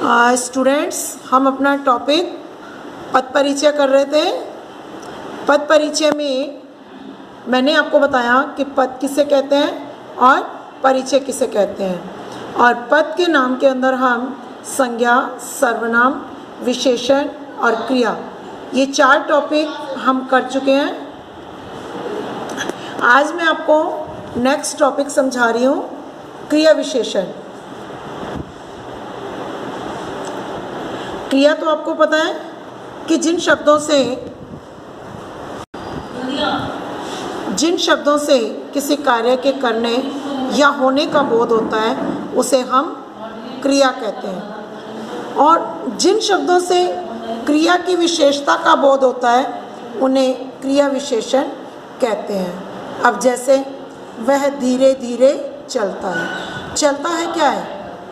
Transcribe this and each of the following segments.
Students, हम अपना topic पद परिचय कर रहे थे। पद परिचय में मैंने आपको बताया कि पद किसे कहते हैं और परिचय किसे कहते हैं। और पद के नाम के अंदर हम संज्ञा, सर्वनाम, विशेषण और क्रिया, ये 4 टॉपिक हम कर चुके हैं। आज मैं आपको नेक्स्ट टॉपिक समझा रही हूँ, क्रिया विशेषण। क्रिया तो आपको पता है कि जिन शब्दों से किसी कार्य के करने या होने का बोध होता है उसे हम क्रिया कहते हैं, और जिन शब्दों से क्रिया की विशेषता का बोध होता है उन्हें क्रिया विशेषण कहते हैं। अब जैसे वह धीरे धीरे चलता है, चलता है क्या है?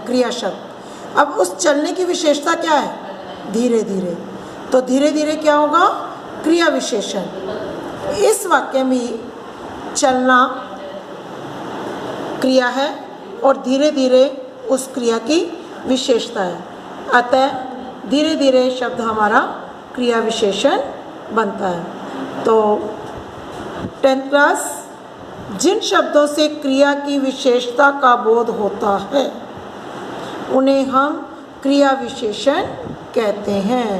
क्रिया शब्द। अब उस चलने की विशेषता क्या है? धीरे धीरे। तो धीरे धीरे क्या होगा? क्रिया विशेषण। इस वाक्य में चलना क्रिया है और धीरे धीरे उस क्रिया की विशेषता है, अतः धीरे धीरे शब्द हमारा क्रिया विशेषण बनता है। तो 10th क्लास, जिन शब्दों से क्रिया की विशेषता का बोध होता है उन्हें हम क्रिया विशेषण कहते हैं।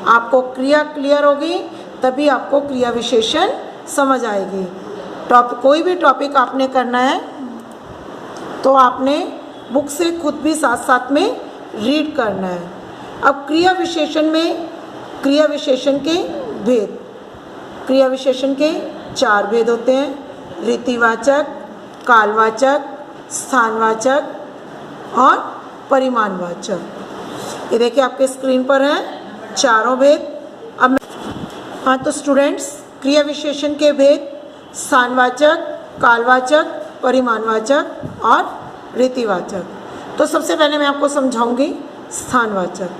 आपको क्रिया क्लियर होगी तभी आपको क्रिया विशेषण समझ आएगी। कोई भी टॉपिक आपने करना है तो आपने बुक से खुद भी साथ साथ में रीड करना है। अब क्रिया विशेषण में क्रिया विशेषण के भेद, क्रिया विशेषण के 4 भेद होते हैं: रीतिवाचक, कालवाचक, स्थानवाचक और परिमाणवाचक। ये देखिए आपके स्क्रीन पर है चारों भेद। अब हाँ, तो स्टूडेंट्स, क्रिया विशेषण के भेद स्थानवाचक, कालवाचक, परिमाणवाचक और रीतिवाचक। तो सबसे पहले मैं आपको समझाऊंगी स्थानवाचक।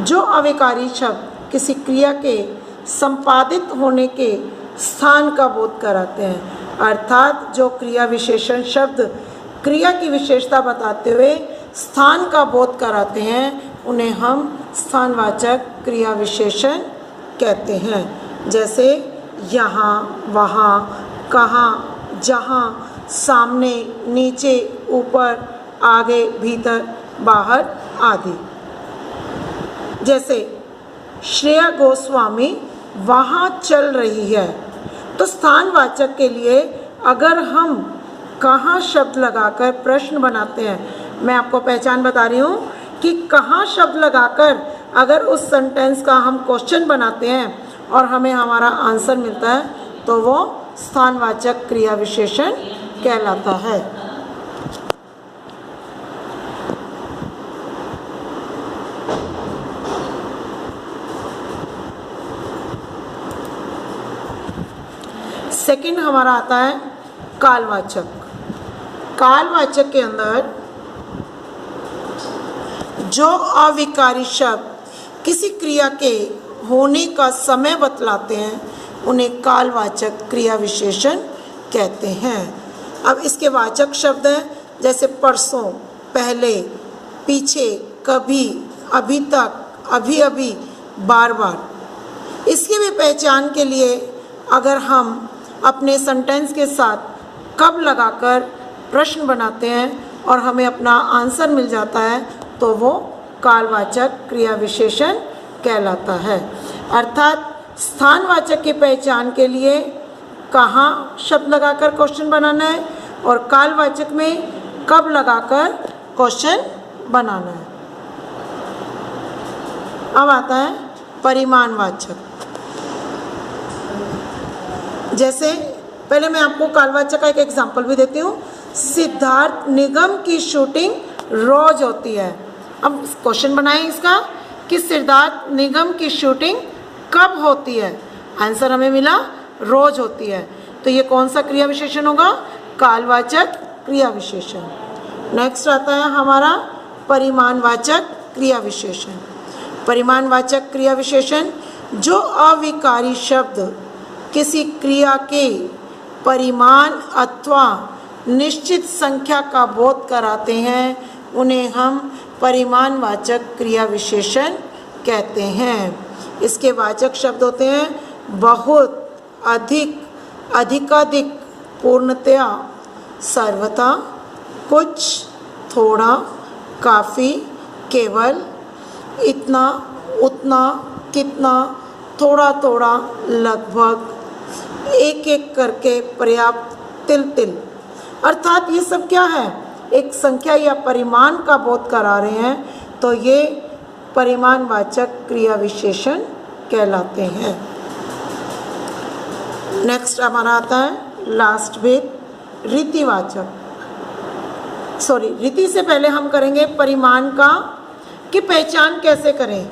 जो अविकारी शब्द किसी क्रिया के संपादित होने के स्थान का बोध कराते हैं, अर्थात जो क्रिया विशेषण शब्द क्रिया की विशेषता बताते हुए स्थान का बोध कराते हैं उन्हें हम स्थानवाचक क्रिया विशेषण कहते हैं। जैसे यहाँ, वहाँ, कहाँ, जहाँ, सामने, नीचे, ऊपर, आगे, भीतर, बाहर आदि। जैसे श्रेया गोस्वामी वहाँ चल रही है, तो स्थानवाचक के लिए अगर हम कहाँ शब्द लगाकर प्रश्न बनाते हैं, मैं आपको पहचान बता रही हूँ कि कहाँ शब्द लगाकर अगर उस सेंटेंस का हम क्वेश्चन बनाते हैं और हमें हमारा आंसर मिलता है तो वो स्थानवाचक क्रिया विशेषण कहलाता है। सेकंड हमारा आता है कालवाचक। कालवाचक के अंदर जो अविकारी शब्द किसी क्रिया के होने का समय बतलाते हैं उन्हें कालवाचक क्रिया विशेषण कहते हैं। अब इसके वाचक शब्द हैं जैसे परसों, पहले, पीछे, कभी, अभी तक, अभी अभी, बार बार। इसकी भी पहचान के लिए अगर हम अपने सेंटेंस के साथ कब लगाकर प्रश्न बनाते हैं और हमें अपना आंसर मिल जाता है तो वो कालवाचक क्रिया विशेषण कहलाता है। अर्थात स्थानवाचक की पहचान के लिए कहाँ शब्द लगाकर क्वेश्चन बनाना है और कालवाचक में कब लगाकर क्वेश्चन बनाना है। अब आता है परिमाणवाचक। जैसे पहले मैं आपको कालवाचक का एक एग्जाम्पल भी देती हूँ। सिद्धार्थ निगम की शूटिंग रोज होती है। अब क्वेश्चन बनाएं इसका कि सिद्धार्थ निगम की शूटिंग कब होती है? आंसर हमें मिला रोज होती है। तो ये कौन सा क्रिया विशेषण होगा? कालवाचक क्रिया विशेषण। नेक्स्ट आता है हमारा परिमाणवाचक क्रिया विशेषण। परिमाणवाचक क्रिया विशेषण जो अविकारी शब्द किसी क्रिया के परिमाण अथवा निश्चित संख्या का बोध कराते हैं उन्हें हम परिमाणवाचक क्रिया विशेषण कहते हैं। इसके वाचक शब्द होते हैं बहुत, अधिक, अधिकाधिक, पूर्णतया, सर्वथा, कुछ, थोड़ा, काफ़ी, केवल, इतना, उतना, कितना, थोड़ा थोड़ा, लगभग, एक एक करके, पर्याप्त, तिल तिल। अर्थात ये सब क्या है, एक संख्या या परिमाण का बोध करा रहे हैं, तो ये परिमाणवाचक क्रिया विशेषण कहलाते हैं। नेक्स्ट हमारा आता है लास्ट भेद, रीतिवाचक। रीति से पहले हम करेंगे परिमाण का कि पहचान कैसे करें।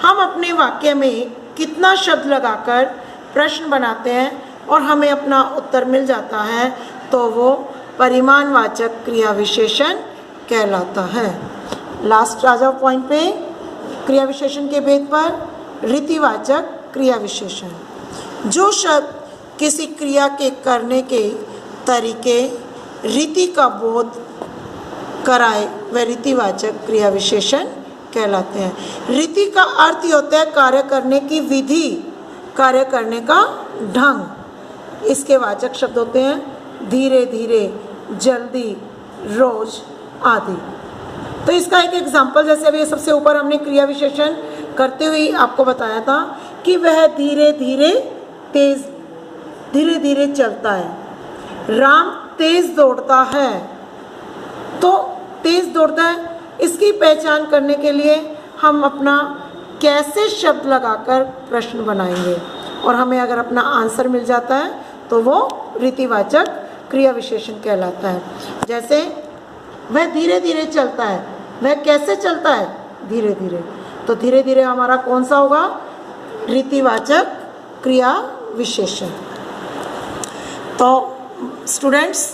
हम अपने वाक्य में कितना शब्द लगाकर प्रश्न बनाते हैं और हमें अपना उत्तर मिल जाता है, तो वो परिमाणवाचक क्रिया विशेषण कहलाता है। लास्ट आ जाओ पॉइंट पे, क्रिया विशेषण के भेद पर, रीतिवाचक क्रिया विशेषण। जो शब्द किसी क्रिया के करने के तरीके, रीति का बोध कराए, वह रीतिवाचक क्रिया विशेषण कहलाते हैं। रीति का अर्थ ही होता है कार्य करने की विधि, कार्य करने का ढंग। इसके वाचक शब्द होते हैं धीरे धीरे, जल्दी, रोज आदि। तो इसका एक एग्जाम्पल, जैसे अभी सबसे ऊपर हमने क्रिया विशेषण करते हुए आपको बताया था कि वह धीरे धीरे तेज, धीरे धीरे चलता है। राम तेज दौड़ता है, तो तेज दौड़ता है, इसकी पहचान करने के लिए हम अपना कैसे शब्द लगाकर प्रश्न बनाएंगे और हमें अगर अपना आंसर मिल जाता है तो वो रीतिवाचक क्रिया विशेषण कहलाता है। जैसे वह धीरे धीरे चलता है, वह कैसे चलता है, धीरे धीरे, तो धीरे धीरे हमारा कौन सा होगा, रीतिवाचक क्रिया विशेषण। तो स्टूडेंट्स,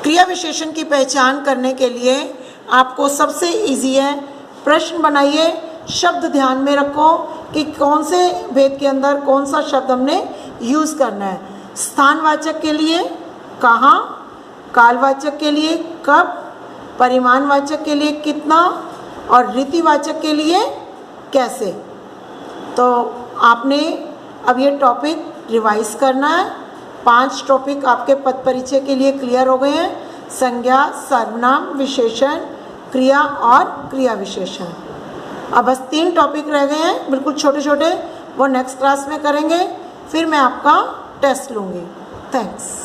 क्रिया विशेषण की पहचान करने के लिए आपको सबसे इजी है, प्रश्न बनाइए, शब्द ध्यान में रखो कि कौन से भेद के अंदर कौन सा शब्द हमने यूज़ करना है। स्थानवाचक के लिए कहाँ, कालवाचक के लिए कब, परिमाणवाचक के लिए कितना और रीतिवाचक के लिए कैसे। तो आपने अब ये टॉपिक रिवाइज करना है। 5 टॉपिक आपके पद परिचय के लिए क्लियर हो गए हैं, संज्ञा, सर्वनाम, विशेषण, क्रिया और क्रिया विशेषण। अब बस 3 टॉपिक रह गए हैं, बिल्कुल छोटे छोटे, वो नेक्स्ट क्लास में करेंगे, फिर मैं आपका टेस्ट लूँगी। थैंक्स।